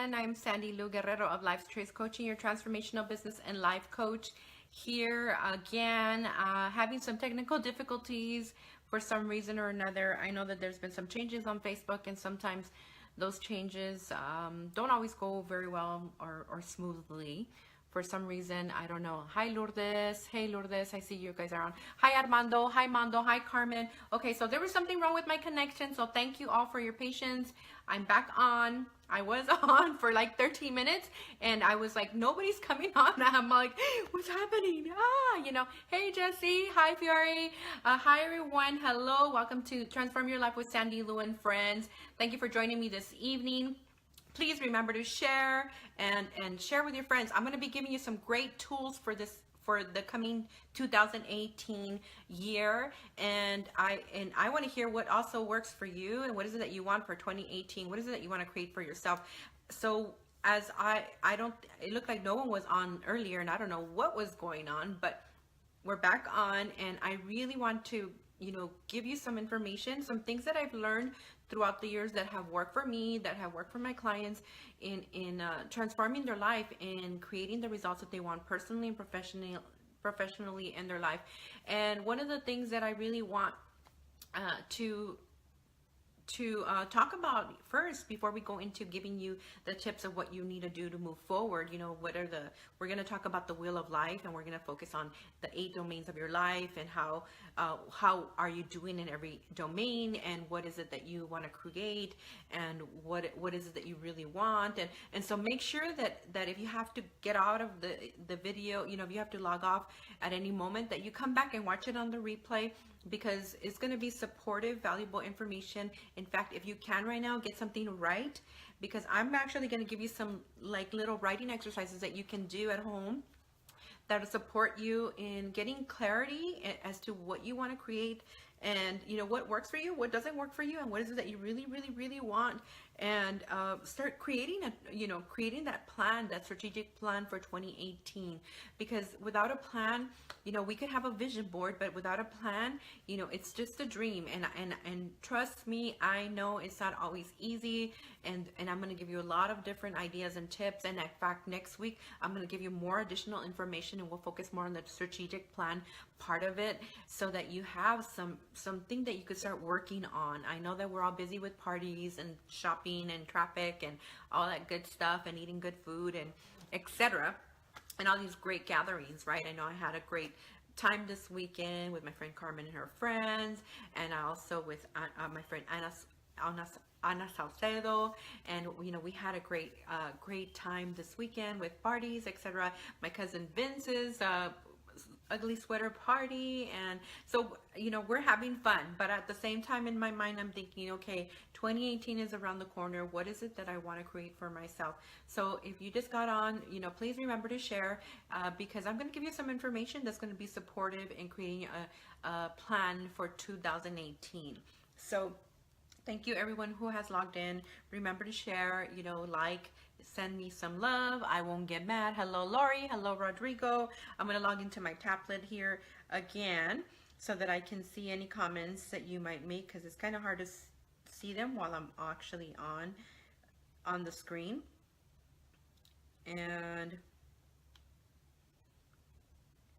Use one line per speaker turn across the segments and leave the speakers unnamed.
again. I'm Sandylu Guerrero of Life's Trace Coaching, your transformational business and life coach. Here again, having some technical difficulties for some reason or another. I know that there's been some changes on Facebook, and sometimes those changes don't always go very well or smoothly. For some reason, I don't know. Hi Lourdes. Hey Lourdes, I see you guys are on. Hi Armando. Hi Mando. Hi Carmen. Okay, so there was something wrong with my connection, so thank you all for your patience. I'm back on. I was on for like 13 minutes and I was like, nobody's coming on. I'm like, what's happening? Hey Jesse. Hi Fiore. Hi everyone. Hello. Welcome to Transform Your Life with Sandylu and Friends. Thank you for joining me this evening. Please remember to share and share with your friends. I'm going to be giving you some great tools for the coming 2018 year, and I want to hear what also works for you, and what is it that you want for 2018. What is it that you want to create for yourself? So as it looked like no one was on earlier, and I don't know what was going on, but we're back on, and I really want to give you some information, some things that I've learned throughout the years that have worked for me, that have worked for my clients in transforming their life and creating the results that they want personally and professionally in their life. And one of the things that I really want to talk about first, before we go into giving you the tips of what you need to do to move forward, we're going to talk about the wheel of life, and we're going to focus on the 8 domains of your life, and how are you doing in every domain, and what is it that you want to create, and what is it that you really want. And so make sure that if you have to get out of the video, if you have to log off at any moment, that you come back and watch it on the replay, because it's going to be supportive, valuable information. In fact, if you can right now, get something to write, because I'm actually going to give you some like little writing exercises that you can do at home that will support you in getting clarity as to what you want to create, and what works for you, what doesn't work for you, and what is it that you really, really, really want. And start creating creating that plan, that strategic plan for 2018. Because without a plan, we could have a vision board, but without a plan, it's just a dream. And trust me, I know it's not always easy. And I'm going to give you a lot of different ideas and tips. And in fact, next week, I'm going to give you more additional information, and we'll focus more on the strategic plan part of it, so that you have something that you could start working on. I know that we're all busy with parties and shopping and traffic and all that good stuff, and eating good food and etc., and all these great gatherings, right? I know I had a great time this weekend with my friend Carmen and her friends, and also with my friend Ana Salcedo, and we had a great time this weekend with parties, etc. My cousin Vince's ugly sweater party, and so we're having fun. But at the same time, in my mind, I'm thinking, okay, 2018 is around the corner. What is it that I want to create for myself? So if you just got on, please remember to share, because I'm going to give you some information that's going to be supportive in creating a plan for 2018. So thank you everyone who has logged in. Remember to share, like, send me some love. I won't get mad. Hello Lori. Hello Rodrigo. I'm going to log into my tablet here again so that I can see any comments that you might make, because it's kind of hard to see them while I'm actually on the screen. And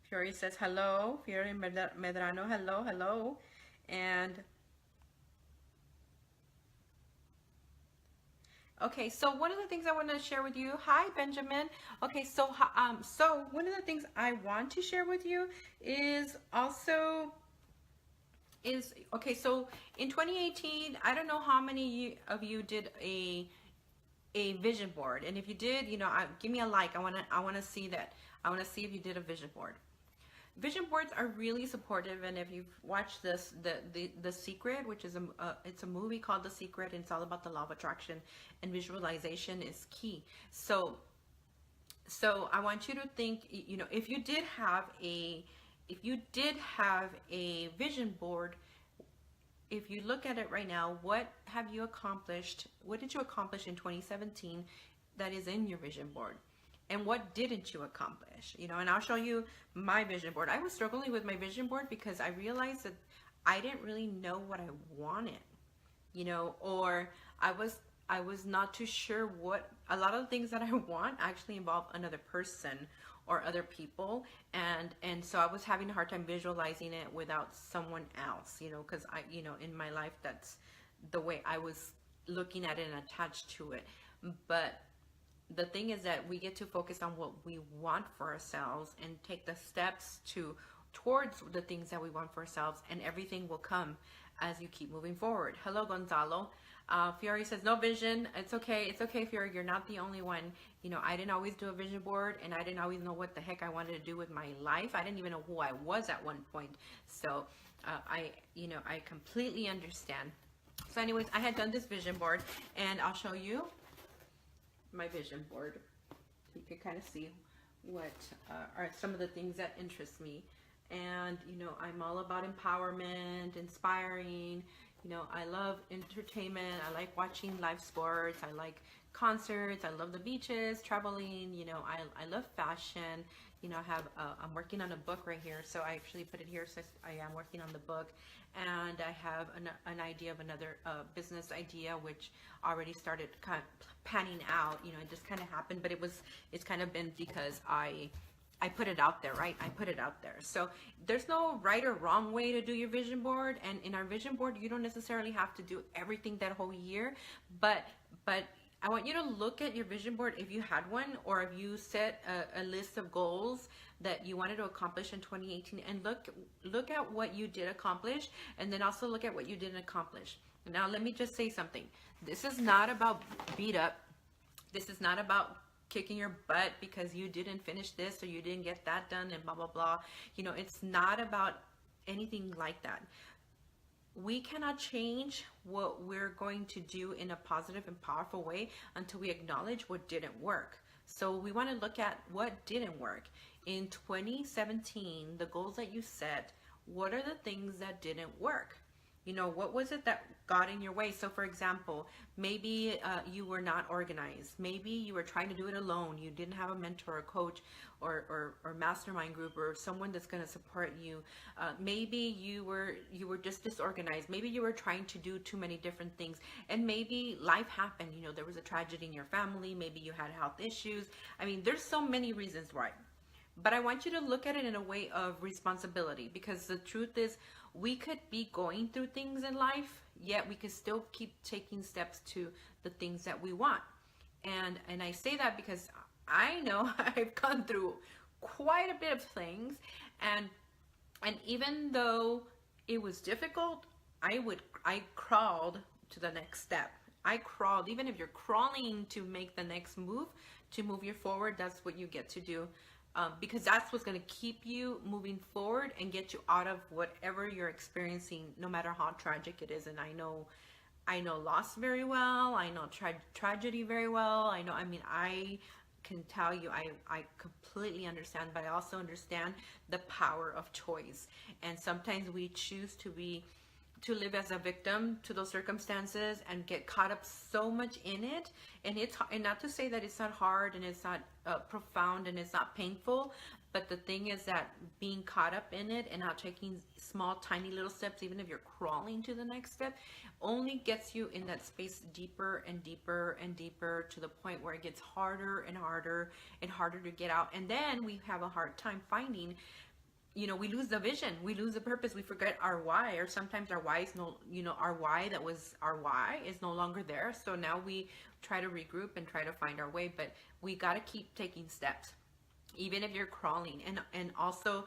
Fiore says hello. Fiore Medrano, hello. And okay, so one of the things I want to share with you, hi Benjamin. Okay, so one of the things I want to share with you is okay, so in 2018, I don't know how many of you did a vision board, and if you did, give me a like. I want to see that. I want to see if you did a vision board. Vision boards are really supportive, and if you've watched this, The Secret, which is it's a movie called The Secret, and it's all about the law of attraction, and visualization is key. So I want you to think, if you did have a vision board, if you look at it right now, what have you accomplished? What did you accomplish in 2017 that is in your vision board? And what didn't you accomplish? And I'll show you my vision board. I was struggling with my vision board because I realized that I didn't really know what I wanted, or I was I was not too sure what a lot of the things that I want actually involve another person or other people, and so I was having a hard time visualizing it without someone else, because I, in my life, that's the way I was looking at it and attached to it. But the thing is that we get to focus on what we want for ourselves and take the steps towards the things that we want for ourselves, and everything will come as you keep moving forward. Hello, Gonzalo. Fiore says, no vision. It's okay. It's okay, Fiore. You're not the only one. I didn't always do a vision board, and I didn't always know what the heck I wanted to do with my life. I didn't even know who I was at one point. So I completely understand. So anyways, I had done this vision board, and I'll show you my vision board. You can kind of see what are some of the things that interest me. And I'm all about empowerment, inspiring. I love entertainment. I like watching live sports. I like concerts. I love the beaches, traveling. I love fashion. I'm working on a book right here, so I actually put it here. So I am working on the book, and I have an idea of another business idea, which already started kind of panning out. It just kind of happened, but it's kind of been because I put it out there, right? I put it out there. So there's no right or wrong way to do your vision board. And in our vision board, you don't necessarily have to do everything that whole year, but I want you to look at your vision board if you had one, or if you set a list of goals that you wanted to accomplish in 2018, and look at what you did accomplish, and then also look at what you didn't accomplish. Now, let me just say something. This is not about beat up. This is not about kicking your butt because you didn't finish this or you didn't get that done and blah, blah, blah. It's not about anything like that. We cannot change what we're going to do in a positive and powerful way until we acknowledge what didn't work. So we want to look at what didn't work. In 2017, the goals that you set, what are the things that didn't work? What was it that got in your way? So for example, maybe you were not organized. Maybe you were trying to do it alone. You didn't have a mentor, a coach, or mastermind group, or someone that's going to support you. Maybe you were just disorganized. Maybe you were trying to do too many different things. And maybe life happened. There was a tragedy in your family. Maybe you had health issues. I mean, there's so many reasons why. But I want you to look at it in a way of responsibility, because the truth is, we could be going through things in life, yet we could still keep taking steps to the things that we want. And I say that because I know I've gone through quite a bit of things, and even though it was difficult, I crawled to the next step. I crawled. Even if you're crawling to make the next move, to move you forward, that's what you get to do. Because that's what's going to keep you moving forward and get you out of whatever you're experiencing, no matter how tragic it is. And I know loss very well. I know tragedy very well. I can tell you, I completely understand, but I also understand the power of choice. And sometimes we choose to live as a victim to those circumstances and get caught up so much in it. And not to say that it's not hard and it's not profound and it's not painful, but the thing is that being caught up in it and not taking small, tiny little steps, even if you're crawling to the next step, only gets you in that space deeper and deeper and deeper, to the point where it gets harder and harder and harder to get out. And then we have a hard time finding, we lose the vision, we lose the purpose, we forget our why, or sometimes our why is our why that was our why is no longer there. So now we try to regroup and try to find our way, but we got to keep taking steps, even if you're crawling. And also,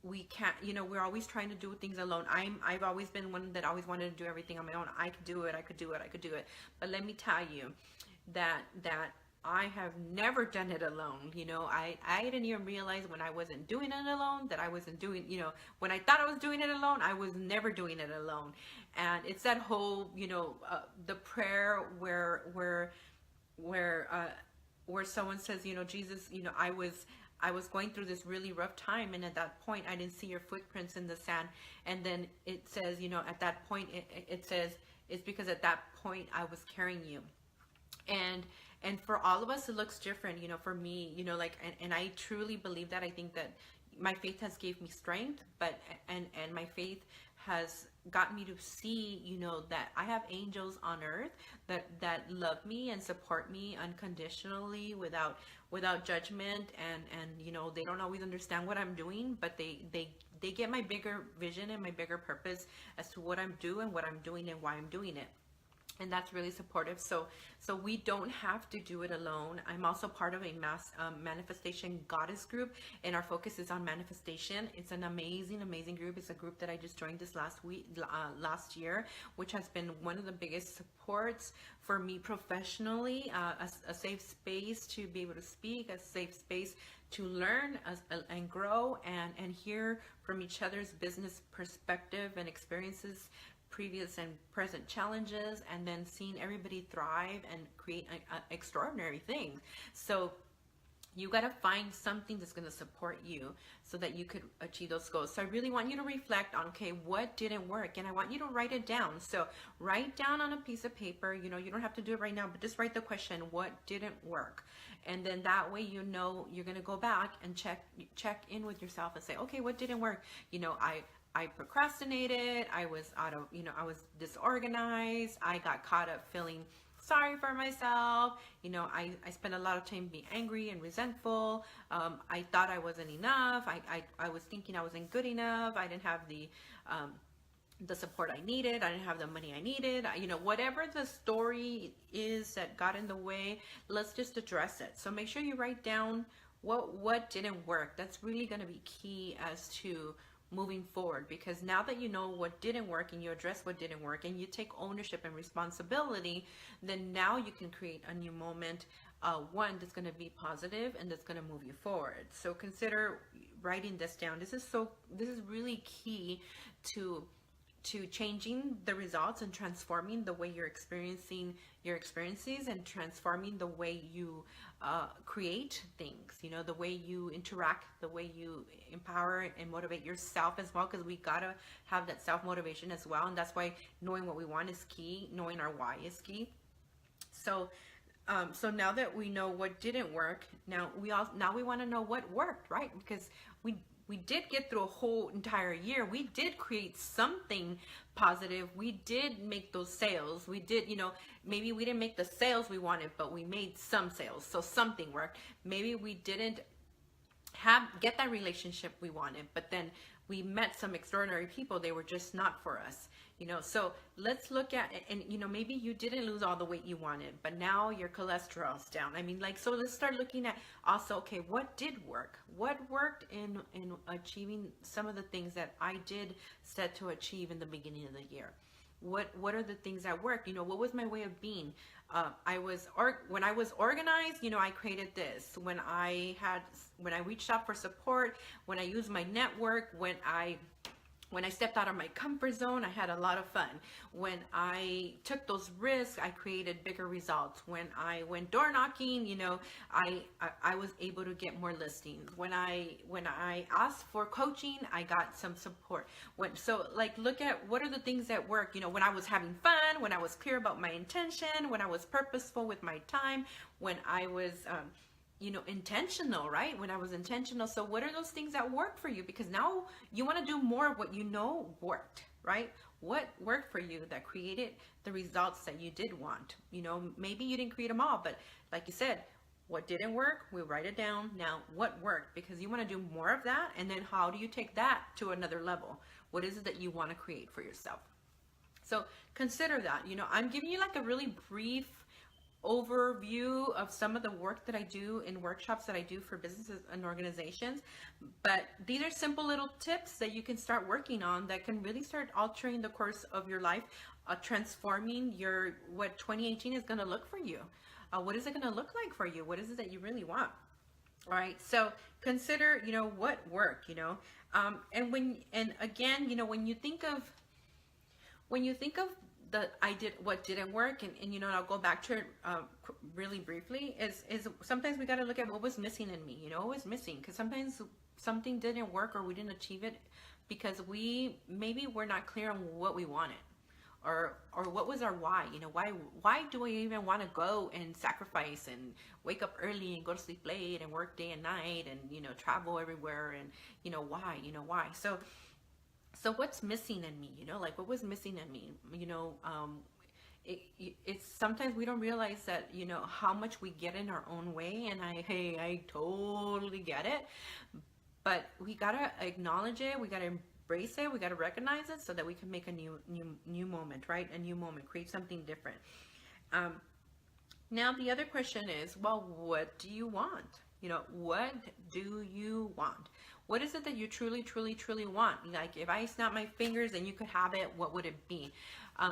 we can't, we're always trying to do things alone. I've always been one that always wanted to do everything on my own. I could do it. But let me tell you that I have never done it alone. I didn't even realize when I wasn't doing it alone that I wasn't doing, when I thought I was doing it alone, I was never doing it alone. And it's that whole, the prayer where someone says, Jesus, I was going through this really rough time, and at that point I didn't see your footprints in the sand. And then it says, at that point, it says, it's because at that point I was carrying you. And for all of us, it looks different. For me, and I truly believe that. I think that my faith has gave me strength, and my faith has got me to see, that I have angels on earth that love me and support me unconditionally without judgment, and they don't always understand what I'm doing, but they get my bigger vision and my bigger purpose as to what I'm doing, what I'm doing, and why I'm doing it. And that's really supportive. So we don't have to do it alone. I'm also part of a manifestation goddess group, and our focus is on manifestation. It's an amazing group. It's a group that I just joined this last year, which has been one of the biggest supports for me professionally. A safe space to be able to speak, a safe space to learn and grow, and hear from each other's business perspective and experiences, previous and present challenges, and then seeing everybody thrive and create extraordinary things. So you got to find something that's going to support you so that you could achieve those goals. So I really want you to reflect on, okay, what didn't work? And I want you to write it down. So write down on a piece of paper, you don't have to do it right now, but just write the question, what didn't work? And then that way, you're going to go back and check in with yourself and say, okay, what didn't work? I procrastinated, I was I was disorganized, I got caught up feeling sorry for myself, I spent a lot of time being angry and resentful, I thought I wasn't enough, I was thinking I wasn't good enough, I didn't have the support I needed, I didn't have the money I needed, whatever the story is that got in the way, let's just address it. So make sure you write down what didn't work. That's really going to be key as to moving forward, because now that you know what didn't work and you address what didn't work and you take ownership and responsibility, then now you can create a new moment, one that's going to be positive and that's going to move you forward. So consider writing this down. This is really key to changing the results and transforming the way you're experiencing your experiences, and transforming the way you create things, the way you interact, the way you empower and motivate yourself as well, because we gotta have that self-motivation as well. And that's why knowing what we want is key, knowing our why is key. So now that we know what didn't work, now we want to know what worked, right? Because we did get through a whole entire year. We did create something positive. We did make those sales. We did, maybe we didn't make the sales we wanted, but we made some sales. So something worked. Maybe we didn't get that relationship we wanted, but then we met some extraordinary people. They were just not for us, so let's look at, and maybe you didn't lose all the weight you wanted, but now your cholesterol's down. So let's start looking at also, okay, what did work? What worked in achieving some of the things that I did set to achieve in the beginning of the year? What are the things that worked? What was my way of being? When I was organized, I created this. When I reached out for support, when I used my network, when I stepped out of my comfort zone, I had a lot of fun. When I took those risks, I created bigger results. When I went door knocking, I was able to get more listings. When I asked for coaching, I got some support. Look at what are the things that work. When I was having fun, when I was clear about my intention, when I was purposeful with my time, when I was intentional, right? When I was intentional. So what are those things that work for you? Because now you want to do more of what worked, right? What worked for you that created the results that you did want? Maybe you didn't create them all, but like you said, what didn't work, we write it down. Now, what worked? Because you want to do more of that. And then how do you take that to another level? What is it that you want to create for yourself? So consider that. I'm giving you like a really brief overview of some of the work that I do in workshops that I do for businesses and organizations, but these are simple little tips that you can start working on that can really start altering the course of your life, transforming what 2018 is going to look for you. What is it going to look like for you? What is it that you really want? All right, so consider what worked, and when you think of what didn't work, and I'll go back to it really briefly, is sometimes we got to look at what was missing in me. What was missing, because sometimes something didn't work or we didn't achieve it because maybe we're not clear on what we wanted, or what was our why. Why do we even want to go and sacrifice and wake up early and go to sleep late and work day and night and travel everywhere, and why. So what's missing in me? Like what was missing in me? It's sometimes we don't realize that, how much we get in our own way. And I totally get it. But we gotta acknowledge it. We gotta embrace it. We gotta recognize it so that we can make a new moment, right? A new moment, create something different. Now the other question is, well, what do you want? What do you want? What is it that you truly, truly, truly want? Like, if I snap my fingers and you could have it, what would it be?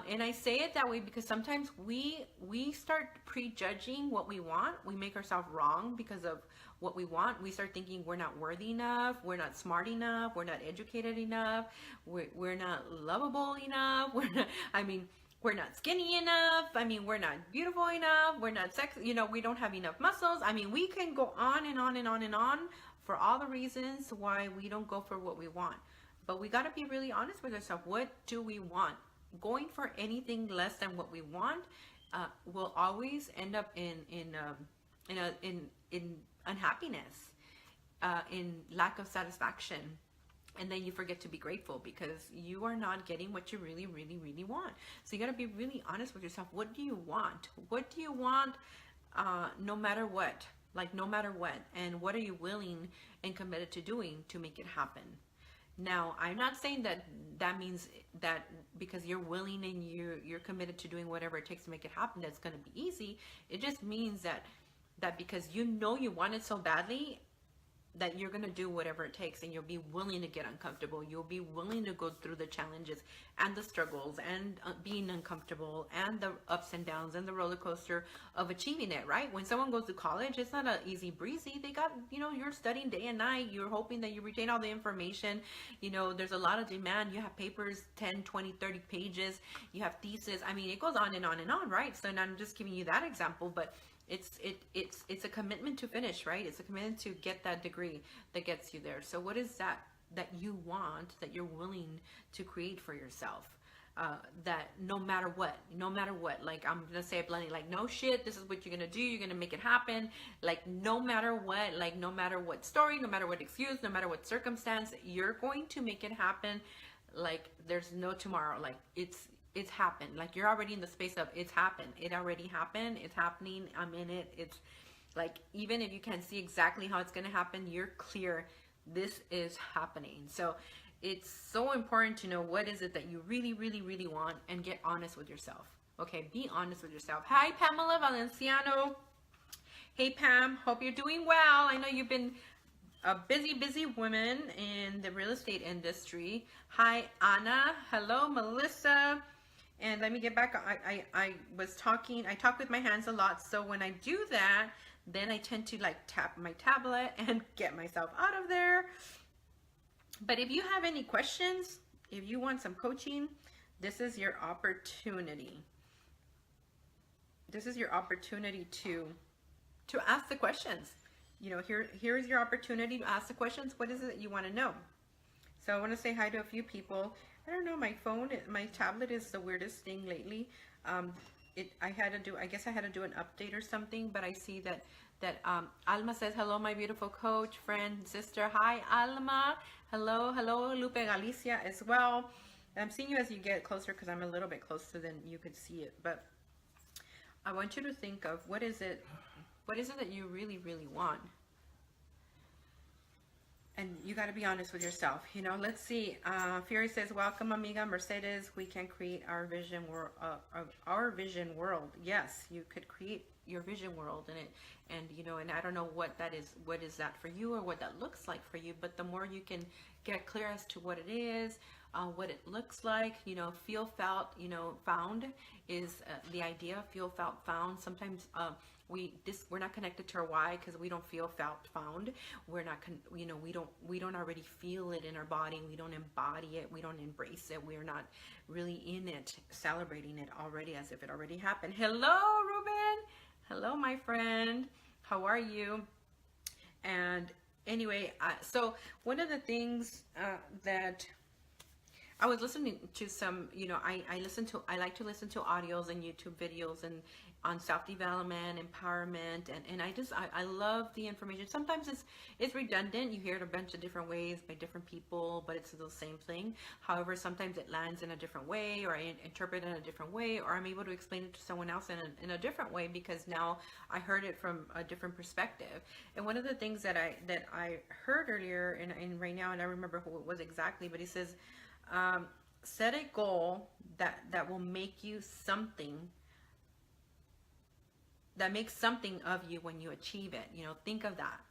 And I say it that way because sometimes we start prejudging what we want. We make ourselves wrong because of what we want. We start thinking we're not worthy enough, we're not smart enough, we're not educated enough, we're not lovable enough, we're not skinny enough. We're not beautiful enough. We're not sexy. We don't have enough muscles. We can go on and on and on and on for all the reasons why we don't go for what we want. But we got to be really honest with ourselves. What do we want? Going for anything less than what we want will always end up in unhappiness, in lack of satisfaction. And then you forget to be grateful because you are not getting what you really, really, really want. So you got to be really honest with yourself. What do you want? What do you want no matter what? Like, no matter what. And what are you willing and committed to doing to make it happen? Now, I'm not saying that means that because you're willing and you're committed to doing whatever it takes to make it happen, that's going to be easy. It just means that because you want it so badly, that you're going to do whatever it takes, and you'll be willing to get uncomfortable. You'll be willing to go through the challenges and the struggles and being uncomfortable and the ups and downs and the roller coaster of achieving it, right? When someone goes to college, it's not an easy breezy. They got, you're studying day and night. You're hoping that you retain all the information. There's a lot of demand. You have papers, 10, 20, 30 pages. You have thesis. It goes on and on and on, right? So, and I'm just giving you that example, but it's a commitment to finish, right? It's a commitment to get that degree that gets you there. So what is that you want, that you're willing to create for yourself? That no matter what, like, I'm gonna say it bluntly, like, no shit, this is what you're gonna do, you're gonna make it happen. Like, no matter what, like, no matter what story, no matter what excuse, no matter what circumstance, you're going to make it happen. Like, there's no tomorrow. Like, it's happened. Like, you're already in the space of it's happened. It already happened. It's happening. I'm in it. It's like, even if you can't see exactly how it's going to happen, you're clear. This is happening. So it's so important to know what is it that you really, really, really want, and get honest with yourself. Okay. Be honest with yourself. Hi, Pamela Valenciano. Hey, Pam. Hope you're doing well. I know you've been a busy woman in the real estate industry. Hi, Anna. Hello, Melissa. And let me get back. I talk with my hands a lot. So when I do that, then I tend to like tap my tablet and get myself out of there. But if you have any questions, if you want some coaching, this is your opportunity. This is your opportunity to ask the questions. Here is your opportunity to ask the questions. What is it that you want to know? So I want to say hi to a few people. I don't know, my tablet is the weirdest thing lately. I guess I had to do an update or something, but I see that Alma says, hello, my beautiful coach, friend, sister. Hi, Alma. Hello, Lupe Galicia as well. I'm seeing you as you get closer because I'm a little bit closer than you could see it. But I want you to think of what is it that you really, really want? And you got to be honest with yourself. Let's see. Fury says, welcome, amiga. Mercedes, we can create our vision world. Yes, you could create your vision world in it. And I don't know what that is. What is that for you, or what that looks like for you? But the more you can get clear as to what it is, what it looks like, feel, felt, found is the idea. Feel, felt, found. Sometimes we're not connected to our why because we don't feel, felt, found. We're not, we don't already feel it in our body. We don't embody it. We don't embrace it. We're not really in it, celebrating it already as if it already happened. Hello, Ruben. Hello, my friend. How are you? And anyway, so one of the things that I was listening to some, I like to listen to audios and YouTube videos and on self-development, empowerment, and I love the information. Sometimes it's redundant. You hear it a bunch of different ways by different people, but it's the same thing. However, sometimes it lands in a different way, or I interpret it in a different way, or I'm able to explain it to someone else in a different way because now I heard it from a different perspective. And one of the things that I heard earlier, and right now, and I remember who it was exactly, but he says, set a goal that will make you something, that makes something of you when you achieve it. Think of that.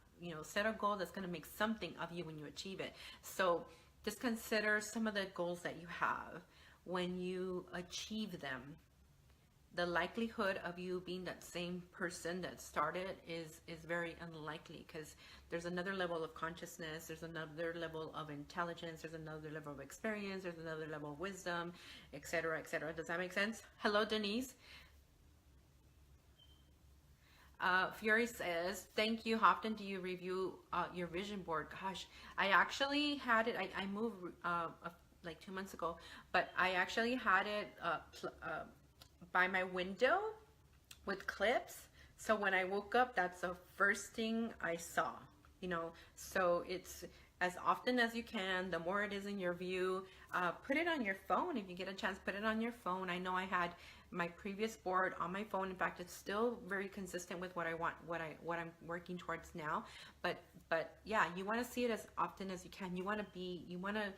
Set a goal that's going to make something of you when you achieve it. So just consider some of the goals that you have. When you achieve them, the likelihood of you being that same person that started is very unlikely, because there's another level of consciousness, there's another level of intelligence, there's another level of experience, there's another level of wisdom, etc., etc. Does that make sense? Hello, Denise. Fury says, thank you. How often do you review your vision board? Gosh, I actually had it, I moved like 2 months ago, but I actually had it by my window with clips. So when I woke up, that's the first thing I saw, so it's as often as you can, the more it is in your view. Put it on your phone. If you get a chance, put it on your phone. I know I had my previous board on my phone. In fact, it's still very consistent with what I want, what I'm working towards now. But yeah, you want to see it as often as you can. You want to,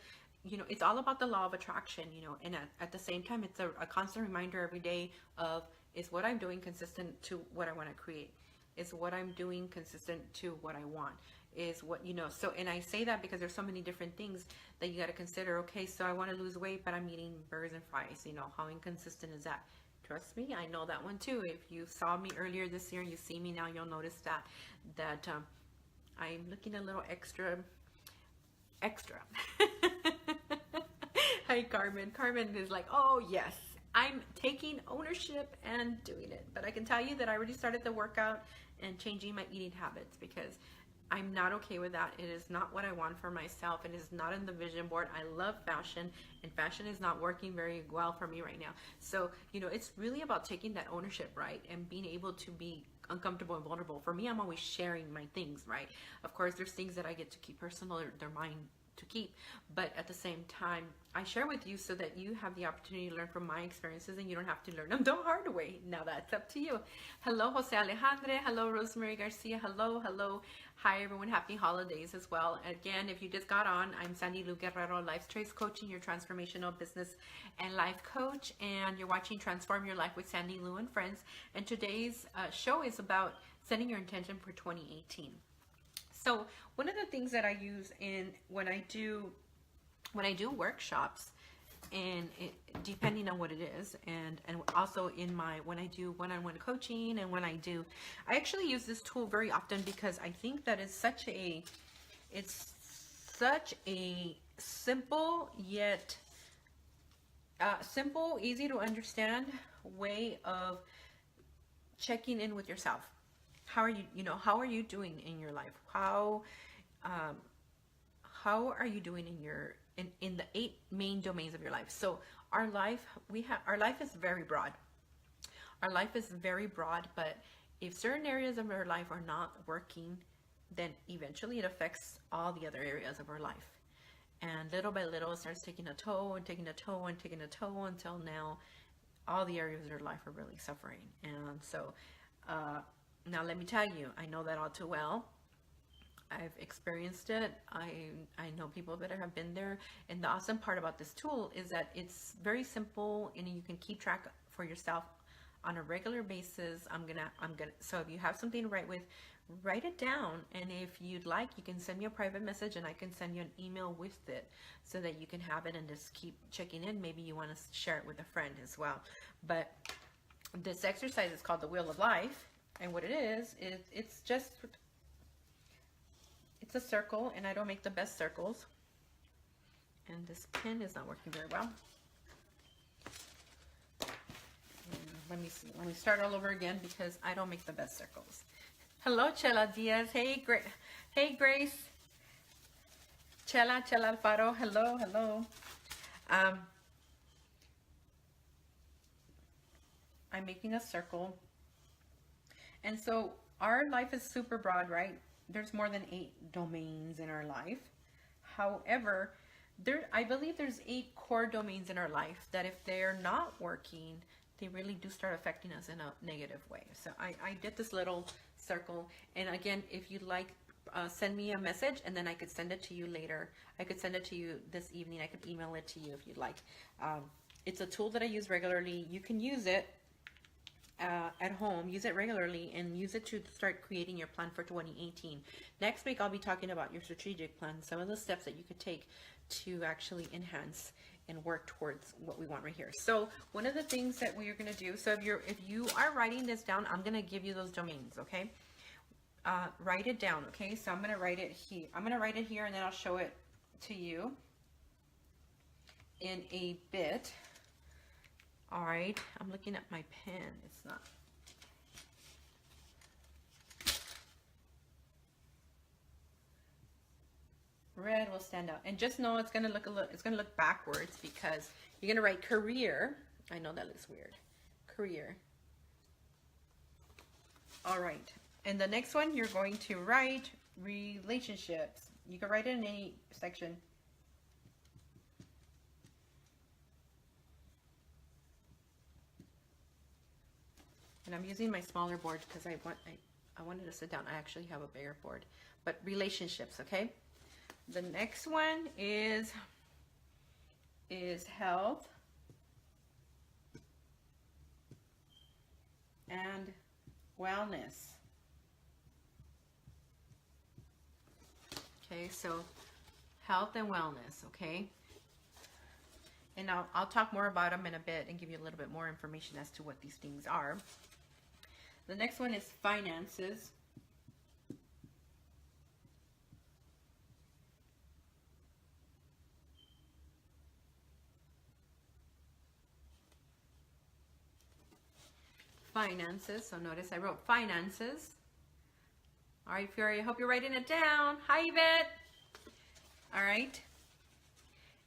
it's all about the law of attraction, and at the same time, it's a constant reminder every day of, is what I'm doing consistent to what I want to create? Is what I'm doing consistent to what I want? Is what, so, and I say that because there's so many different things that you got to consider. Okay, so I want to lose weight, but I'm eating burgers and fries. How inconsistent is that? Trust me, I know that one too. If you saw me earlier this year, you see me now, you'll notice that I'm looking a little extra. Hi, Carmen. Carmen is like, oh yes, I'm taking ownership and doing it. But I can tell you that I already started the workout and changing my eating habits, because I'm not okay with that. It is not what I want for myself. It is not in the vision board. I love fashion, and fashion is not working very well for me right now. So, it's really about taking that ownership, right? And being able to be uncomfortable and vulnerable. For me, I'm always sharing my things, right? Of course, there's things that I get to keep personal, they're mine to keep, but at the same time, I share with you so that you have the opportunity to learn from my experiences, and you don't have to learn them the hard way. Now that's up to you. Hello, Jose Alejandre. Hello, Rosemary Garcia. Hello. Hi, everyone. Happy holidays as well. Again, if you just got on, I'm Sandylu Guerrero, Life Choice Coaching, your transformational business and life coach, and you're watching Transform Your Life with Sandylu and Friends. And today's show is about setting your intention for 2018. So one of the things that I use when I do workshops, and depending on what it is, and also when I do one-on-one coaching, and I actually use this tool very often, because I think that it's such a simple yet easy to understand way of checking in with yourself. How are you doing in your life? How are you doing in the 8 main domains of your life? So our life is very broad. Our life is very broad, but if certain areas of our life are not working, then eventually it affects all the other areas of our life. And little by little, it starts taking a toll and taking a toll and taking a toll, until now all the areas of your life are really suffering. And so, now let me tell you, I know that all too well. I've experienced it. I know people that have been there. And the awesome part about this tool is that it's very simple, and you can keep track for yourself on a regular basis. So if you have something to write with, write it down. And if you'd like, you can send me a private message, and I can send you an email with it, so that you can have it and just keep checking in. Maybe you want to share it with a friend as well. But this exercise is called the Wheel of Life. And what it is it's a circle, and I don't make the best circles. And this pen is not working very well. Let me see. Let me start all over again, because I don't make the best circles. Hello, Chela Diaz. Hey, Grace. Chela Alfaro. Hello. Um, I'm making a circle. And so our life is super broad, right? There's more than 8 domains in our life. However, I believe there's 8 core domains in our life that if they're not working, they really do start affecting us in a negative way. So I did this little circle. And again, if you'd like, send me a message and then I could send it to you later. I could send it to you this evening. I could email it to you if you'd like. It's a tool that I use regularly. You can use it at home, use it regularly, and use it to start creating your plan for 2018. Next week, I'll be talking about your strategic plan, some of the steps that you could take to actually enhance and work towards what we want right here. So one of the things that we are going to do, so if you are writing this down, I'm going to give you those domains, okay? Write it down, okay? So I'm going to write it here. I'm going to write it here, and then I'll show it to you in a bit. All right, I'm looking at my pen. It's not. Red will stand out, and just know it's gonna look it's gonna look backwards because you're gonna write career. I know that looks weird. Career. All right, and the next one you're going to write relationships. You can write it in any section. And I'm using my smaller board because I wanted to sit down. I actually have a bigger board. But relationships, okay? The next one is health and wellness. Okay, so health and wellness, okay? And I'll talk more about them in a bit and give you a little bit more information as to what these things are. The next one is finances. Finances. So notice I wrote finances. All right, Fury, I hope you're writing it down. Hi, Yvette. All right.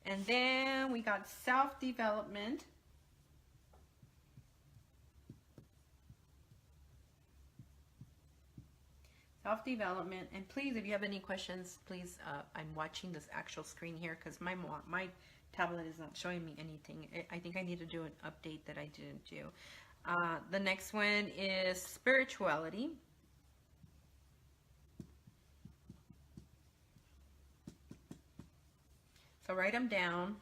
And then we got self-development. Self-development. And please, if you have any questions, please, I'm watching this actual screen here because my tablet is not showing me anything. I think I need to do an update that I didn't do. The next one is spirituality. So write them down.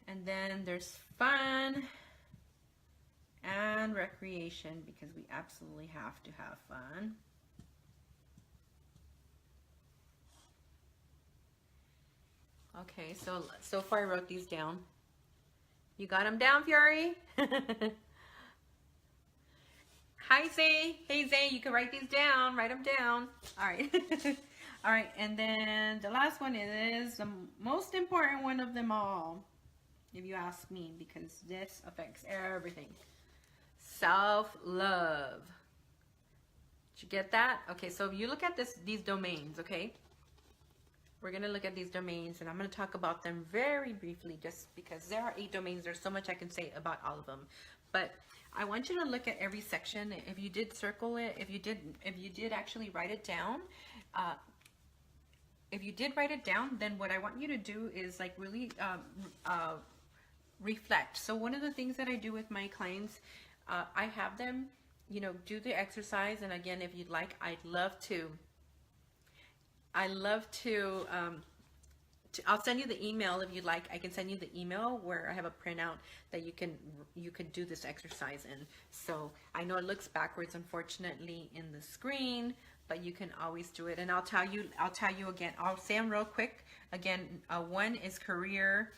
And then there's fun and recreation because we absolutely have to have fun. Okay, so far I wrote these down. You got them down, Fury? Hi, Zay. Hey, Zay, you can write these down. Write them down. All right. All right, and then the last one is the most important one of them all, if you ask me, because this affects everything. Self-love. Did you get that? Okay, so if you look at these domains, okay? We're going to look at these domains, and I'm going to talk about them very briefly just because there are 8 domains. There's so much I can say about all of them. But I want you to look at every section. If you did circle it, if you did actually write it down, if you did write it down, then what I want you to do is like really reflect. So one of the things that I do with my clients, I have them, do the exercise. And again, if you'd like, I'd love to I'll send you the email if you'd like. I can send you the email where I have a printout that you could do this exercise in. So I know it looks backwards, unfortunately, in the screen, but you can always do it. And I'll tell you again. I'll say them real quick. Again, 1 is career.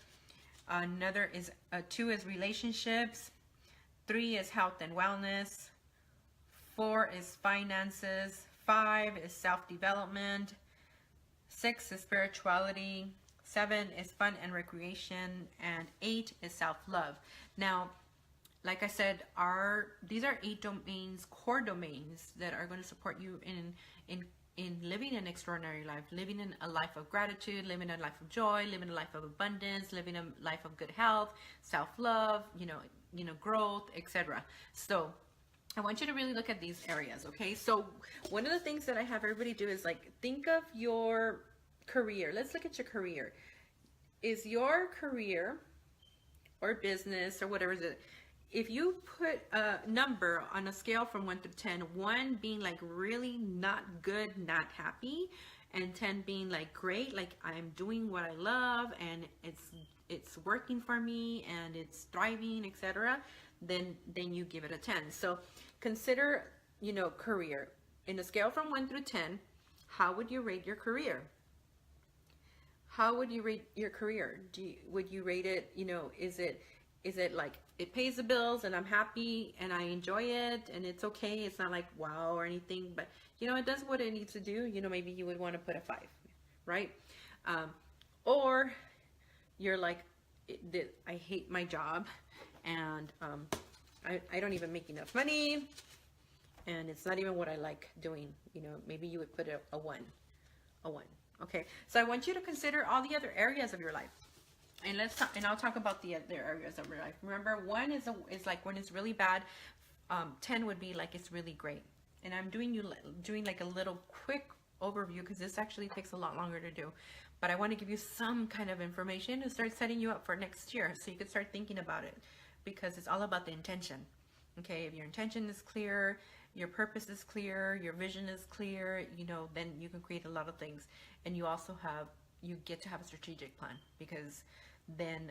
Another is 2 is relationships. 3 is health and wellness. 4 is finances. 5 is self-development. 6 is spirituality. 7 is fun and recreation. And 8 is self-love. Now, like I said, these are 8 domains, core domains that are going to support you in in living an extraordinary life, living in a life of gratitude, living a life of joy, living a life of abundance, living a life of good health, self-love, growth, etc. So I want you to really look at these areas, okay? So one of the things that I have everybody do is like, think of your career. Let's look at your career. Is your career or business or whatever is it, if you put a number on a scale from 1 to 10, 1 being like really not good, not happy, and 10 being like great, like I'm doing what I love and it's working for me and it's thriving, etc., then you give it a 10. So consider, career. In a scale from 1 through 10, how would you rate your career? How would you rate your career? Would you rate it, is it like it pays the bills and I'm happy and I enjoy it and it's okay, it's not like wow or anything, but it does what it needs to do, maybe you would want to put a 5, right? Or you're like, I hate my job and I don't even make enough money and it's not even what I like doing, maybe you would put a 1. Okay, so I want you to consider all the other areas of your life. And I'll talk about the other areas of your life. Remember, 1 is like when it's really bad. 10 would be like it's really great. And I'm doing like a little quick overview because this actually takes a lot longer to do. But I want to give you some kind of information to start setting you up for next year, so you can start thinking about it, because it's all about the intention. Okay, if your intention is clear, your purpose is clear, your vision is clear, then you can create a lot of things. And you also get to have a strategic plan, because then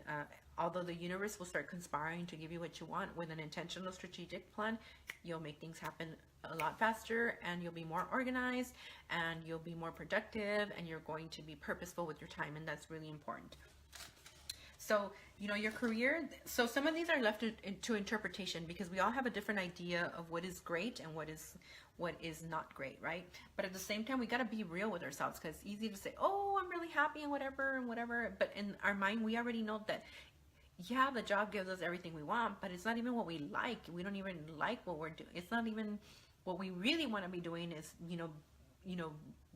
although the universe will start conspiring to give you what you want, with an intentional strategic plan, you'll make things happen a lot faster, and you'll be more organized, and you'll be more productive, and you're going to be purposeful with your time, and that's really important. So, your career, so some of these are left to interpretation, because we all have a different idea of what is great and what is not great, right? But at the same time, we got to be real with ourselves, because it's easy to say, oh, I'm really happy and whatever. But in our mind, we already know that, yeah, the job gives us everything we want, but it's not even what we like. We don't even like what we're doing. It's not even what we really want to be doing is,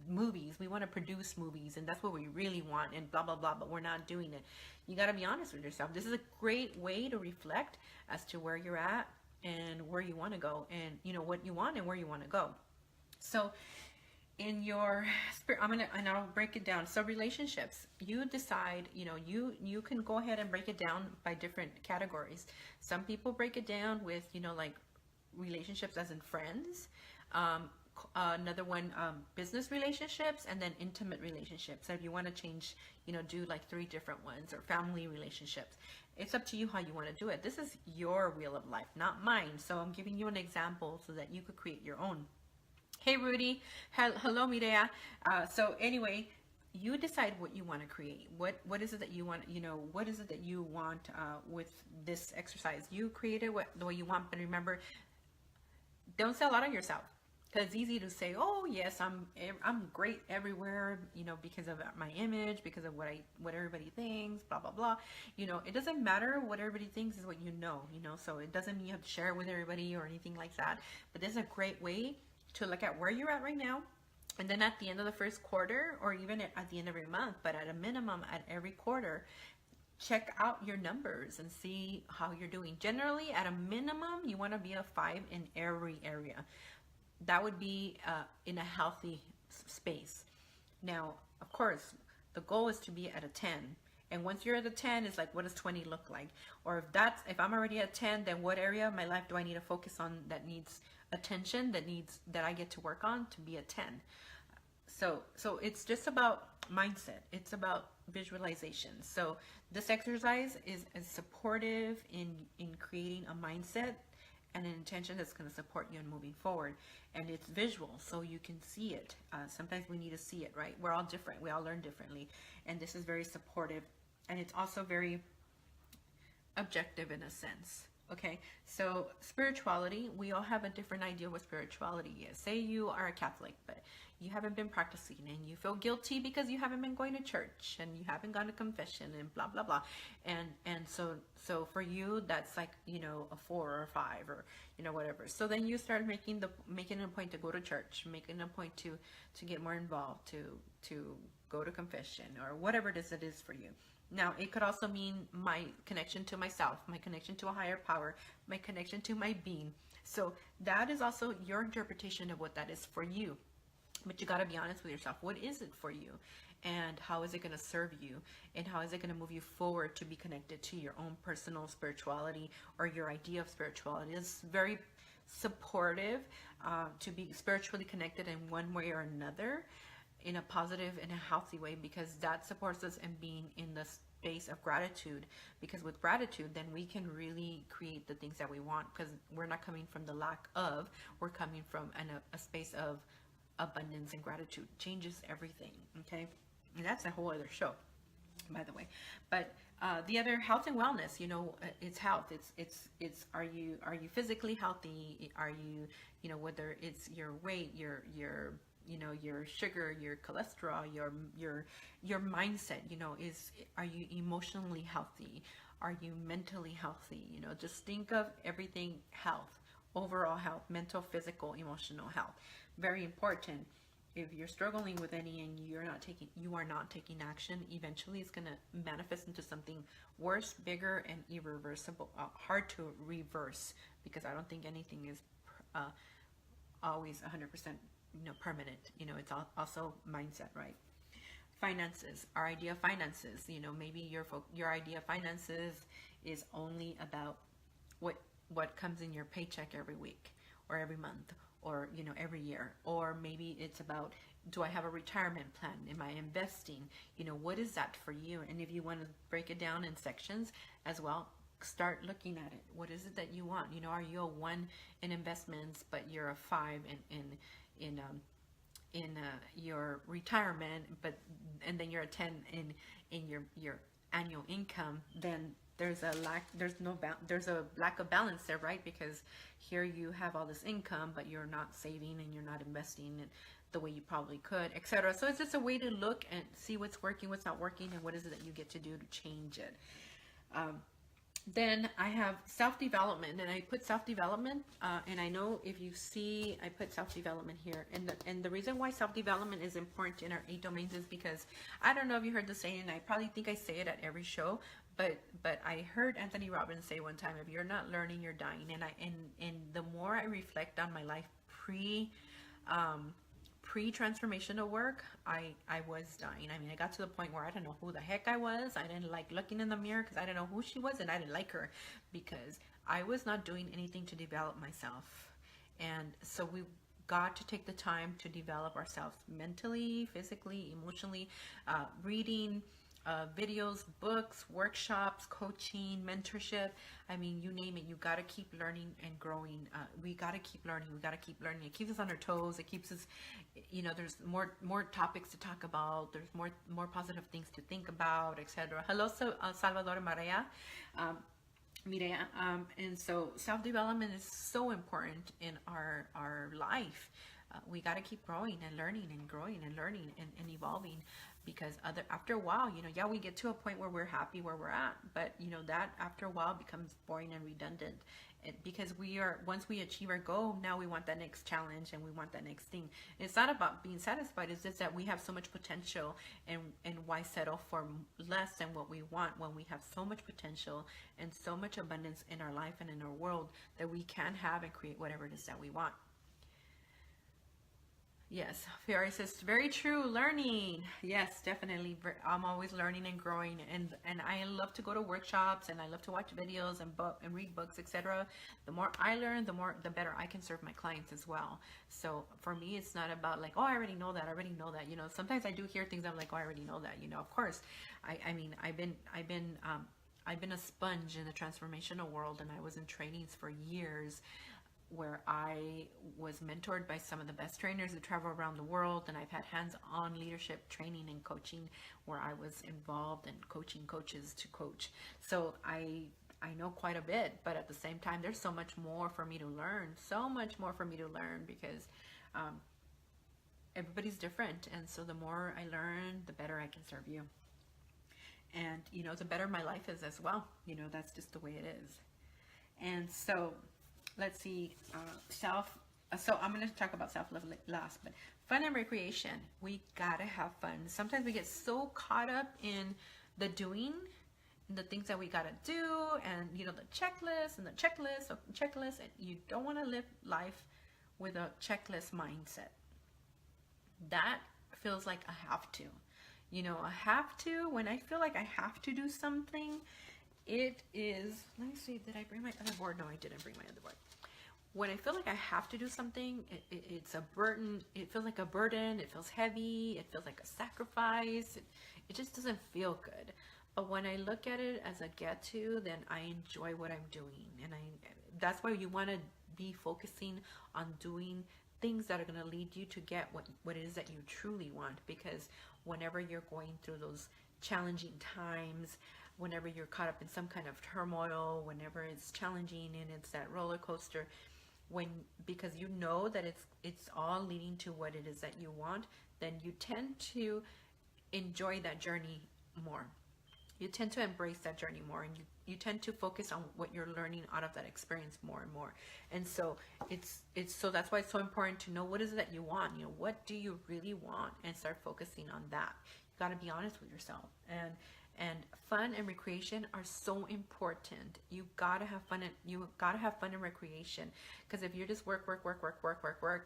movies. We want to produce movies, and that's what we really want, and blah, blah, blah, but we're not doing it. You got to be honest with yourself. This is a great way to reflect as to where you're at and where you want to go, and what you want and where you want to go. So in your spirit, and I'll break it down. So relationships, you decide, you can go ahead and break it down by different categories. Some people break it down with, like relationships as in friends. Another one, business relationships, and then intimate relationships. So if you want to change, do like 3 different ones, or family relationships. It's up to you how you want to do it. This is your wheel of life, not mine. So I'm giving you an example so that you could create your own. Hey, Rudy. Hello, Mireya. So anyway, you decide what you want to create. What is it that you want, what is it that you want with this exercise? You create it the way you want, but remember, don't sell out on yourself. Because it's easy to say, oh yes, I'm great everywhere, because of my image, because of what everybody thinks, blah blah blah. It doesn't matter what everybody thinks, is what you know. So it doesn't mean you have to share it with everybody or anything like that. But this is a great way to look at where you're at right now, and then at the end of the first quarter, or even at the end of every month, but at a minimum at every quarter, check out your numbers and see how you're doing. Generally, at a minimum, you want to be a 5 in every area. That would be in a healthy space. Now, of course, the goal is to be at a 10. And once you're at a 10, it's like, what does 20 look like? Or if I'm already at 10, then what area of my life do I need to focus on that needs attention, that I get to work on to be a 10? So it's just about mindset. It's about visualization. So this exercise is supportive in creating a mindset and an intention that's going to support you in moving forward. And it's visual, so you can see it. Sometimes we need to see it, right? We're all different. We all learn differently. And this is very supportive. And it's also very objective in a sense. Okay, so spirituality, we all have a different idea what spirituality is. Say you are a Catholic, but you haven't been practicing and you feel guilty because you haven't been going to church and you haven't gone to confession and blah blah blah. And so for you that's like, a 4 or a 5 or whatever. So then you start making a point to go to church, making a point to get more involved, to go to confession or whatever it is for you. Now, it could also mean my connection to myself, my connection to a higher power, my connection to my being. So that is also your interpretation of what that is for you. But you got to be honest with yourself. What is it for you? And how is it going to serve you? And how is it going to move you forward to be connected to your own personal spirituality or your idea of spirituality? It's very supportive to be spiritually connected in one way or another, in a positive and a healthy way, because that supports us in being in the space of gratitude. Because with gratitude, then we can really create the things that we want, because we're not coming from the lack of, we're coming from a space of abundance, and gratitude changes everything. Okay, and that's a whole other show, by the way. But the other, health and wellness, it's health. It's are you physically healthy? Are you, whether it's your weight, your sugar, your cholesterol, your mindset, are you emotionally healthy? Are you mentally healthy? Just think of everything health, overall health, mental, physical, emotional health. Very important. If you're struggling with any and you are not taking action, eventually it's going to manifest into something worse, bigger, and irreversible, hard to reverse, because I don't think anything is always 100% permanent. It's also mindset, right? Finances, our idea of finances, maybe your idea of finances is only about what comes in your paycheck every week or every month or every year. Or maybe it's about, do I have a retirement plan? Am I investing? What is that for you? And if you want to break it down in sections as well, start looking at it. What is it that you want? Are you a 1 in investments, but you're a 5 in your retirement, and then you're a 10 in your annual income? Then there's a lack of balance there, right? Because here you have all this income, but you're not saving and you're not investing the way you probably could, etc. So it's just a way to look and see what's working, what's not working, and what is it that you get to do to change it. Then I have self-development, and I put self-development, and I know if you see, I put self-development here, and the reason why self-development is important in our 8 domains is because, I don't know if you heard the saying, I probably think I say it at every show, but I heard Anthony Robbins say one time, if you're not learning, you're dying. And the more I reflect on my life pre-transformational work, I was dying. I mean, I got to the point where I didn't know who the heck I was. I didn't like looking in the mirror because I didn't know who she was, and I didn't like her because I was not doing anything to develop myself. And so we got to take the time to develop ourselves mentally, physically, emotionally, reading videos, books, workshops, coaching, mentorship. I mean, you name it, you got to keep learning and growing. We got to keep learning. We got to keep learning. It keeps us on our toes. It keeps us, there's more topics to talk about. There's more positive things to think about, etc. Hello, Salvador Maria. Mireya. And so self-development is so important in our life. We got to keep growing and learning and growing and learning and evolving, because after a while, we get to a point where we're happy where we're at, but that after a while becomes boring and redundant, because once we achieve our goal, now we want that next challenge and we want that next thing. It's not about being satisfied. It's just that we have so much potential, and why settle for less than what we want when we have so much potential and so much abundance in our life and in our world that we can have and create whatever it is that we want. Yes, Fiore says, very true, learning. Yes, definitely. I'm always learning and growing, and I love to go to workshops, and I love to watch videos and read books, etc. The more I learn, the better I can serve my clients as well. So for me, it's not about like, oh, I already know that. Sometimes I do hear things I'm like, oh, I already know that. Of course, I mean, I've been a sponge in the transformational world, and I was in trainings for years, where I was mentored by some of the best trainers that travel around the world, and I've had hands-on leadership training and coaching where I was involved in coaching coaches to coach. So I I know quite a bit, but at the same time, there's so much more for me to learn, so much more for me to learn because um, everybody's different. And so the more I learn, the better I can serve you. And, the better my life is as well. That's just the way it is. And so let's see, so I'm going to talk about self-love last, but fun and recreation. We got to have fun. Sometimes we get so caught up in the doing, the things that we got to do, and the checklist and the checklist, and you don't want to live life with a checklist mindset. That feels like a have to. A have to, when I feel like I have to do something, it is, let me see, did I bring my other board? No, I didn't bring my other board. When I feel like I have to do something, it's a burden. It feels like a burden. It feels heavy. It feels like a sacrifice. It just doesn't feel good. But when I look at it as a get to, then I enjoy what I'm doing. And that's why you want to be focusing on doing things that are going to lead you to get what it is that you truly want. Because whenever you're going through those challenging times, whenever you're caught up in some kind of turmoil, whenever it's challenging and it's that roller coaster, because you know that it's all leading to what it is that you want, then you tend to enjoy that journey more. You tend to embrace that journey more, and you tend to focus on what you're learning out of that experience more and more. And so so that's why it's so important to know what is it that you want. What do you really want, and start focusing on that. You got to be honest with yourself. And fun and recreation are so important. You gotta have fun and recreation. Because if you're just work,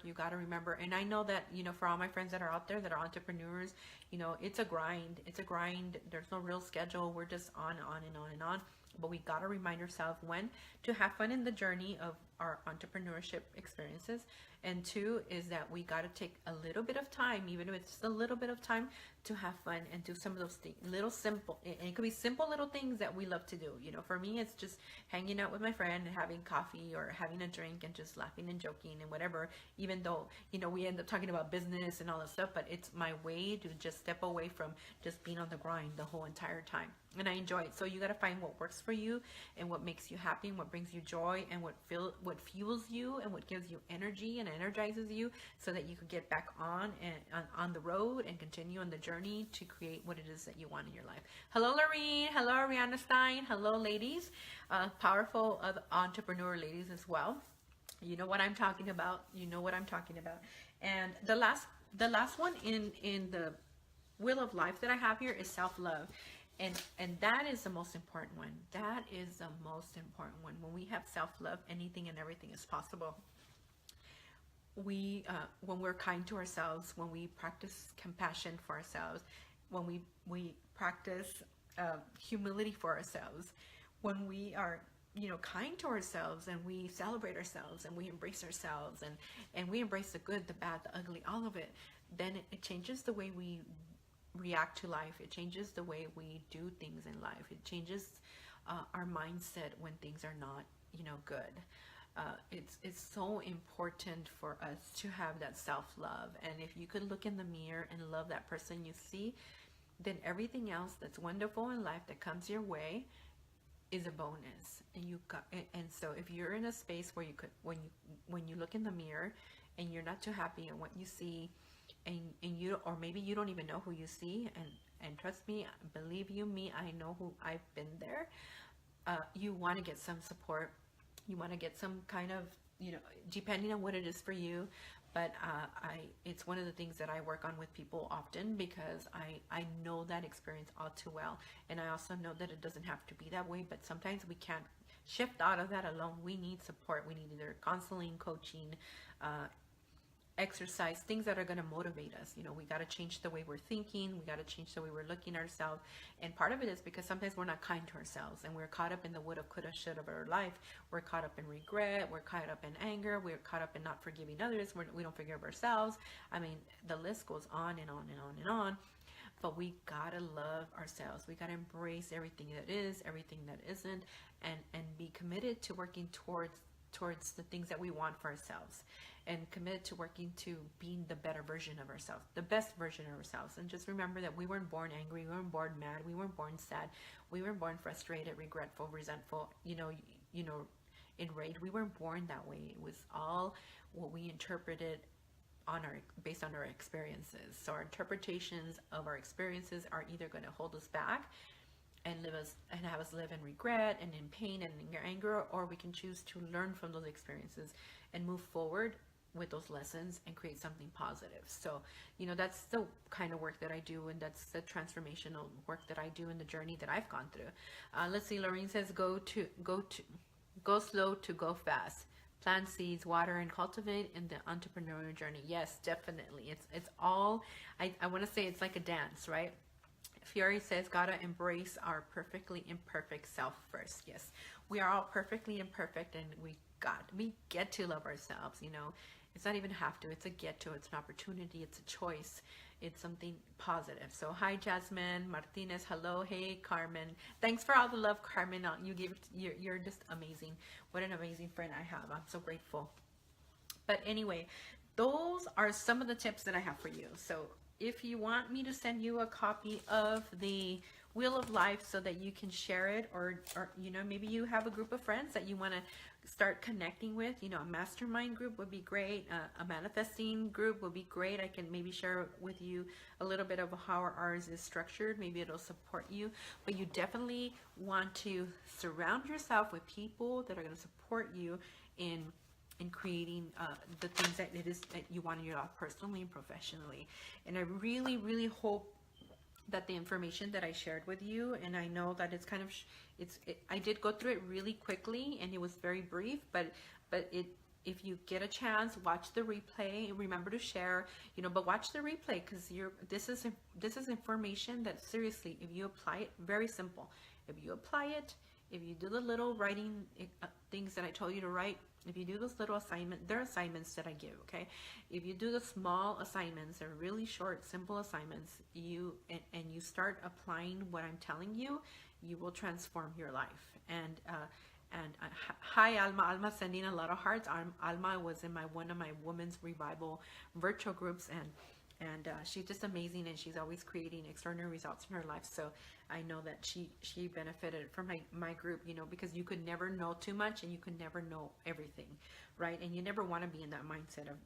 you gotta remember. And I know that for all my friends that are out there that are entrepreneurs, it's a grind. It's a grind. There's no real schedule. We're just on and on and on. But we gotta remind ourselves when to have fun in the journey of our entrepreneurship experiences. And two is that we got to take a little bit of time, even if it's just a little bit of time, to have fun and do some of those things, little simple, and it could be simple little things that we love to do. For me, it's just hanging out with my friend and having coffee or having a drink and just laughing and joking and whatever, even though, we end up talking about business and all that stuff, but it's my way to just step away from just being on the grind the whole entire time. And I enjoy it. So you got to find what works for you and what makes you happy and what brings you joy and what fuels you and what gives you energy and energizes you, so that you could get back on the road and continue on the journey to create what it is that you want in your life. Hello, Lorene. Hello, Ariana Stein. Hello, ladies. Powerful entrepreneur ladies as well. You know what I'm talking about. And the last one in the wheel of life that I have here is self-love. And that is the most important one. That is the most important one. When we have self-love, anything and everything is possible. When we're kind to ourselves, when we practice compassion for ourselves, when we practice humility for ourselves, when we are kind to ourselves, and we celebrate ourselves, and we embrace ourselves, and we embrace the good, the bad, the ugly, all of it, then it changes the way we react to life. It changes the way we do things in life. It changes our mindset when things are not good. It's so important for us to have that self-love. And if you could look in the mirror and love that person you see, then everything else that's wonderful in life that comes your way is a bonus. And so if you're in a space where you could, when you look in the mirror and you're not too happy in what you see, and you, or maybe you don't even know who you see, and trust me, believe you me, I know who, I've been there. You want to get some support. You want to get some kind of, depending on what it is for you. But it's one of the things that I work on with people often, because I know that experience all too well. And I also know that it doesn't have to be that way, but sometimes we can't shift out of that alone. We need support. We need either counseling, coaching, exercise, things that are going to motivate us. We got to change the way we're thinking. We got to change the way we're looking at ourselves. And part of it is because sometimes we're not kind to ourselves, and we're caught up in the woulda, coulda, shoulda of our life. We're caught up in regret. We're caught up in anger. We're caught up in not forgiving others. We don't forgive ourselves. I mean, the list goes on and on and on and on. But we got to love ourselves. We got to embrace everything that is, everything that isn't, and be committed to working towards towards the things that we want for ourselves, and committed to working to being the better version of ourselves, the best version of ourselves. And just remember that we weren't born angry, we weren't born mad, we weren't born sad, we weren't born frustrated, regretful, resentful, enraged. We weren't born that way. It was all what we interpreted based on our experiences. So our interpretations of our experiences are either going to hold us back and have us live in regret and in pain and in anger, or we can choose to learn from those experiences and move forward with those lessons and create something positive. So, that's the kind of work that I do, and that's the transformational work that I do in the journey that I've gone through. Let's see, Lorraine says, go slow to go fast. Plant seeds, water, and cultivate in the entrepreneurial journey. Yes, definitely. It's all, I want to say it's like a dance, right? Fiore says, gotta embrace our perfectly imperfect self first. Yes, we are all perfectly imperfect, and we get to love ourselves. It's not even have to, it's a get to, it's an opportunity, it's a choice, it's something positive. So hi, Jasmine Martinez. Hello. Hey, Carmen. Thanks for all the love, Carmen. You're just amazing. What an amazing friend I have. I'm so grateful. But anyway, those are some of the tips that I have for you. So if you want me to send you a copy of the Wheel of Life so that you can share it, or maybe you have a group of friends that you want to start connecting with, a mastermind group would be great, a manifesting group would be great. I can maybe share with you a little bit of how ours is structured. Maybe it'll support you, but you definitely want to surround yourself with people that are going to support you in creating the things that it is that you want in your life, personally and professionally. And I really, really hope that the information that I shared with you, and I know that it's kind of, I did go through it really quickly and it was very brief, but if you get a chance, watch the replay. Remember to share, but watch the replay, because this is information that, seriously, if you apply it, very simple. If you apply it, if you do the little writing things that I told you to write, if you do those little assignments, they're assignments that I give, okay? If you do the small assignments, they're really short, simple assignments, and you start applying what I'm telling you, you will transform your life. And hi, Alma. Alma's sending a lot of hearts. Alma was in one of my Women's Revival virtual groups, and she's just amazing, and she's always creating extraordinary results in her life. So I know that she benefited from my group, because you could never know too much, and you could never know everything, right? And you never want to be in that mindset of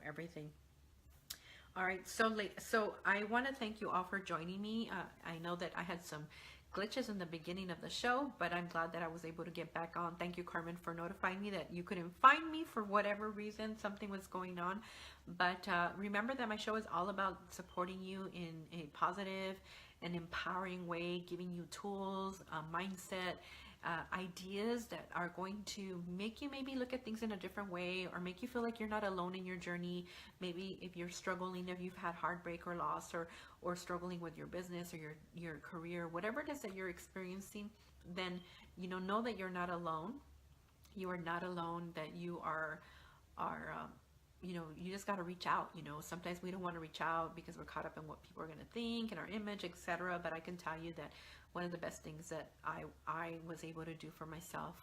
everything. All right, so I want to thank you all for joining me. I know that I had some glitches in the beginning of the show, but I'm glad that I was able to get back on. Thank you, Carmen, for notifying me that you couldn't find me for whatever reason. Something was going on. But remember that my show is all about supporting you in a positive and empowering way, giving you tools, mindset, ideas that are going to make you maybe look at things in a different way, or make you feel like you're not alone in your journey. Maybe if you're struggling, if you've had heartbreak or loss, or struggling with your business or your career, whatever it is that you're experiencing, then know that you're not alone. You are not alone, that you are you just got to reach out. Sometimes we don't want to reach out because we're caught up in what people are going to think and our image, etc. But I can tell you that one of the best things that I was able to do for myself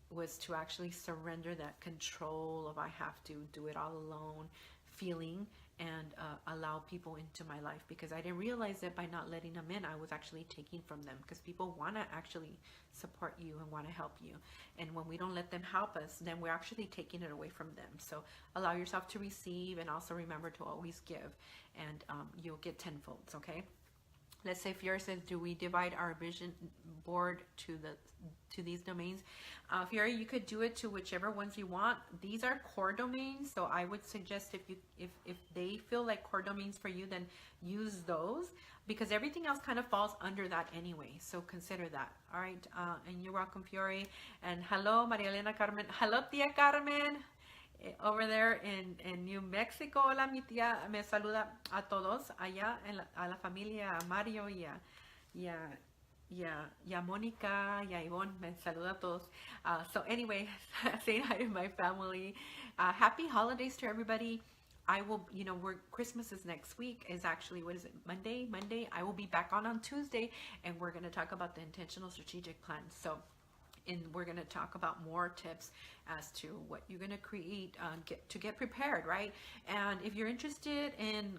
was to actually surrender that control of I have to do it all alone feeling, and allow people into my life, because I didn't realize that by not letting them in, I was actually taking from them, because people want to actually support you and want to help you. And when we don't let them help us, then we're actually taking it away from them. So allow yourself to receive, and also remember to always give, and you'll get tenfold, okay? Let's say Fiora says, do we divide our vision board to these domains? Fiora, you could do it to whichever ones you want. These are core domains, so I would suggest if they feel like core domains for you, then use those, because everything else kind of falls under that anyway. So consider that. All right, and you're welcome, Fiore. And hello, Maria Elena Carmen. Hello, Tia Carmen. Over there in New Mexico. Hola, mi tía me saluda a todos allá, a la familia, a Mario y a Mónica y a Ivonne. Me saluda a todos. So anyway, saying hi to my family. Happy holidays to everybody. I will, Christmas is next week, is actually, what is it, Monday. I will be back on Tuesday, and we're going to talk about the intentional strategic plan. So and we're going to talk about more tips as to what you're going to create to get prepared, right? And if you're interested in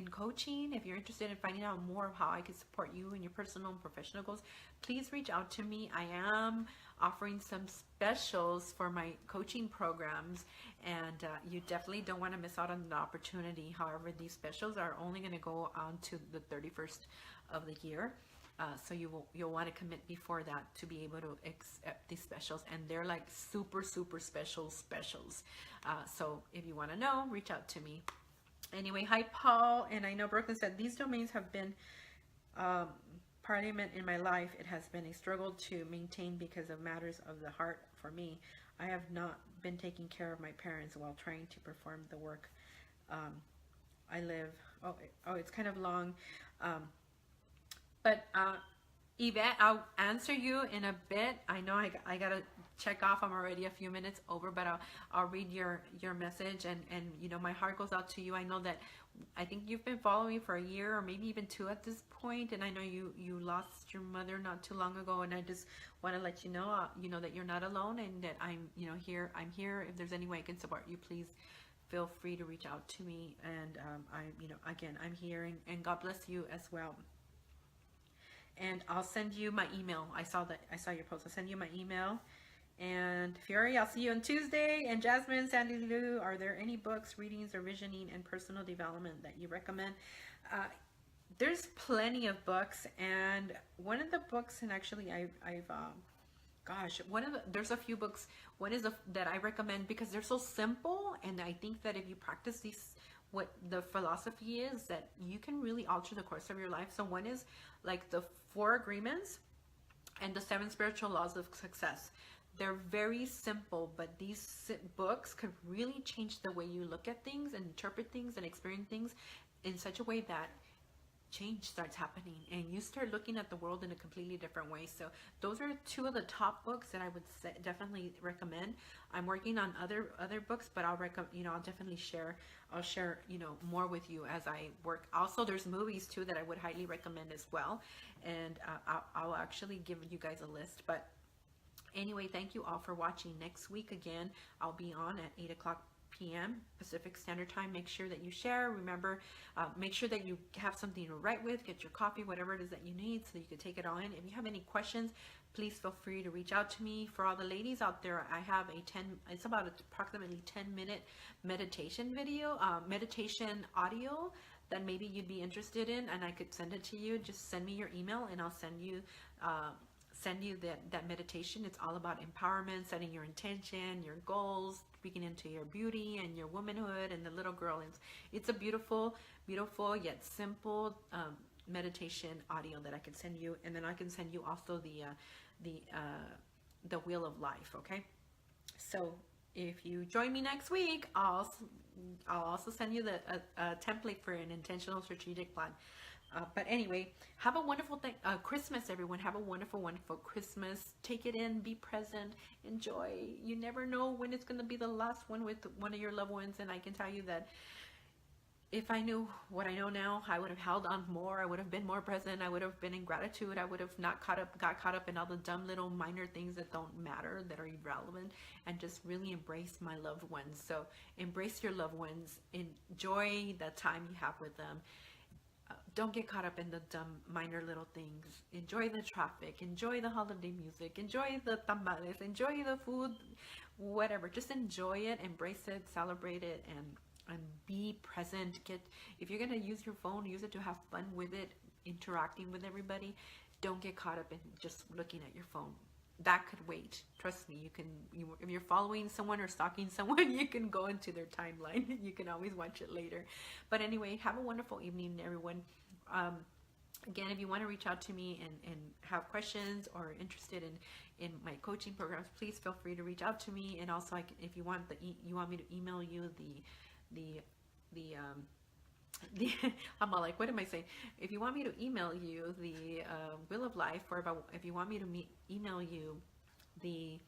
coaching, if you're interested in finding out more of how I can support you in your personal and professional goals, please reach out to me. I am offering some specials for my coaching programs, and you definitely don't want to miss out on the opportunity. However, these specials are only going to go on to the 31st of the year. So you'll want to commit before that to be able to accept these specials, and they're like super specials. So if you want to know, reach out to me. Anyway, hi Paul, and I know Brooklyn said these domains have been parliament in my life. It has been a struggle to maintain because of matters of the heart for me. I have not been taking care of my parents while trying to perform the work. I live. Oh, it's kind of long. But Yvette, I'll answer you in a bit. I know I gotta check off. I'm already a few minutes over, but I'll read your message, and you know, my heart goes out to you. I know that I think you've been following me for a year or maybe even 2 at this point, and I know you lost your mother not too long ago, and I just want to let you know that you're not alone, and that I'm here. I'm here. If there's any way I can support you, please feel free to reach out to me. And again, I'm here, and God bless you as well. And I'll send you my email. I saw your post. I'll send you my email. And Fury, I'll see you on Tuesday. And Jasmine, Sandylu, are there any books, readings, or visioning and personal development that you recommend? There's plenty of books, and one of the books, and actually there's a few books. One is that I recommend because they're so simple, and I think that if you practice these, what the philosophy is, that you can really alter the course of your life. So one is like the 4 Agreements and the 7 Spiritual Laws of Success. They're very simple, but these books could really change the way you look at things and interpret things and experience things in such a way that change starts happening and you start looking at the world in a completely different way. So those are 2 of the top books that I would definitely recommend. I'm working on other books, but I'll definitely share more with you as I work. Also, there's movies too that I would highly recommend as well, and I'll actually give you guys a list. But anyway, thank you all for watching. Next week again, I'll be on at 8 p.m. Pacific Standard Time. Make sure that you share. Remember, make sure that you have something to write with. Get your coffee, whatever it is that you need, so you can take it all in. If you have any questions, please feel free to reach out to me. For all the ladies out there, I have it's about approximately 10-minute meditation video, meditation audio that maybe you'd be interested in, and I could send it to you. Just send me your email, and I'll send you that meditation. It's all about empowerment, setting your intention, your goals, speaking into your beauty and your womanhood and the little girl. It's a beautiful yet simple meditation audio that I can send you, and then I can send you also the Wheel of Life. Okay, so if you join me next week, I'll also send you a template for an intentional strategic plan. But anyway, have a wonderful Christmas, everyone. Have a wonderful Christmas. Take it in, be present, enjoy. You never know when it's going to be the last one with one of your loved ones. And I can tell you that if I knew what I know now, I would have held on more. I would have been more present. I would have been in gratitude. I would have not got caught up in all the dumb little minor things that don't matter, that are irrelevant, and just really embrace my loved ones. So embrace your loved ones. Enjoy the time you have with them. Don't get caught up in the dumb minor little things. Enjoy the traffic, enjoy the holiday music, enjoy the tamales, enjoy the food, whatever. Just enjoy it, embrace it, celebrate it, and be present. If you're gonna use your phone, use it to have fun with it, interacting with everybody. Don't get caught up in just looking at your phone. That could wait. Trust me, if you're following someone or stalking someone, you can go into their timeline. You can always watch it later. But anyway, have a wonderful evening, everyone. Again, if you want to reach out to me and have questions or interested in my coaching programs, please feel free to reach out to me. And also, if you want me to email you I'm all like, what am I saying? If you want me to email you the Wheel of Life, or if you want me to email you the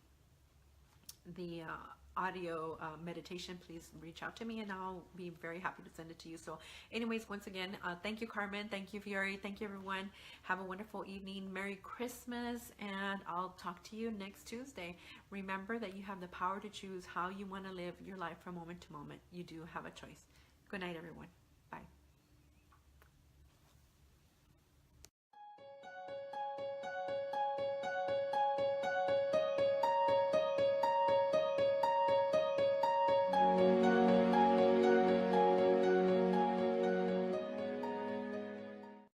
audio meditation, please reach out to me and I'll be very happy to send it to you. So anyways, once again, thank you, Carmen. Thank you, Fiore. Thank you, everyone. Have a wonderful evening. Merry Christmas. And I'll talk to you next Tuesday. Remember that you have the power to choose how you want to live your life from moment to moment. You do have a choice. Good night, everyone.